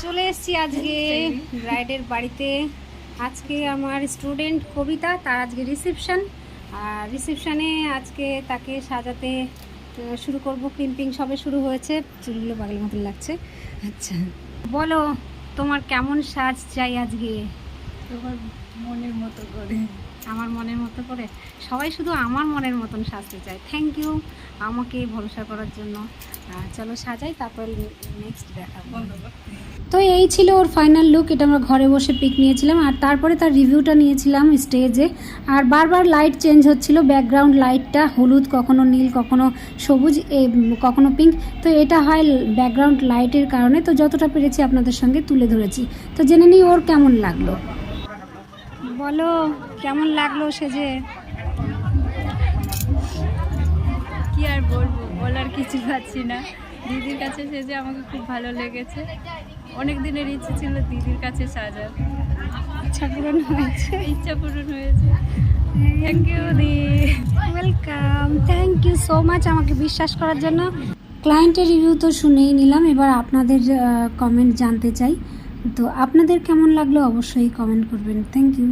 চলে এসেছি আজকে ব্রাইডের বাড়িতে। আজকে আমার স্টুডেন্ট কবিতা, তার আজকে রিসেপশন। আর রিসেপশানে আজকে তাকে সাজাতে শুরু করব। ক্রিম্পিং সবে শুরু হয়েছে, চুলগুলো পাগলের মতন লাগছে। আচ্ছা বলো, তোমার কেমন সাজ চাই আজকে? তোমার মনের মতো করে। আমার মনের মতো করে? সবাই শুধু আমার মনের মতন সাজতে চায়। থ্যাংক ইউ আমাকে ভরসা করার জন্য। চলো সাজাই, তারপর নেক্সট দেখাবো। তো এই ছিল ওর ফাইনাল লুক। এটা আমরা ঘরে বসে পিক নিয়েছিলাম, আর তারপরে তার রিভিউটা নিয়েছিলাম স্টেজে। আর বারবার লাইট চেঞ্জ হচ্ছিল, ব্যাকগ্রাউন্ড লাইটটা হলুদ, কখনো নীল, কখনো সবুজ, কখনো পিঙ্ক। তো এটা হয় ব্যাকগ্রাউন্ড লাইটের কারণে। তো যতটা পেরেছি আপনাদের সঙ্গে তুলে ধরেছি। তো জেনে নিই ওর কেমন লাগলো। বলো কেমন লাগলো সেজে? কি আর বলবো, বলার কিছু পাচ্ছি না। দিদির কাছে সেজে আমাকে খুব ভালো লেগেছে। অনেক দিনের ইচ্ছে ছিল দিদির কাছে সাজার, ইচ্ছা পূরণ হয়েছে। ইচ্ছা পূরণ হয়েছে। থ্যাংক ইউ দি। Welcome, thank you so much আমাকে বিশ্বাস করার জন্য। ক্লায়েন্টের রিভিউ তো শুনেই নিলাম, এবার আপনাদের কমেন্ট জানতে চাই। তো আপনাদের কেমন লাগলো অবশ্যই কমেন্ট করবেন। Thank you.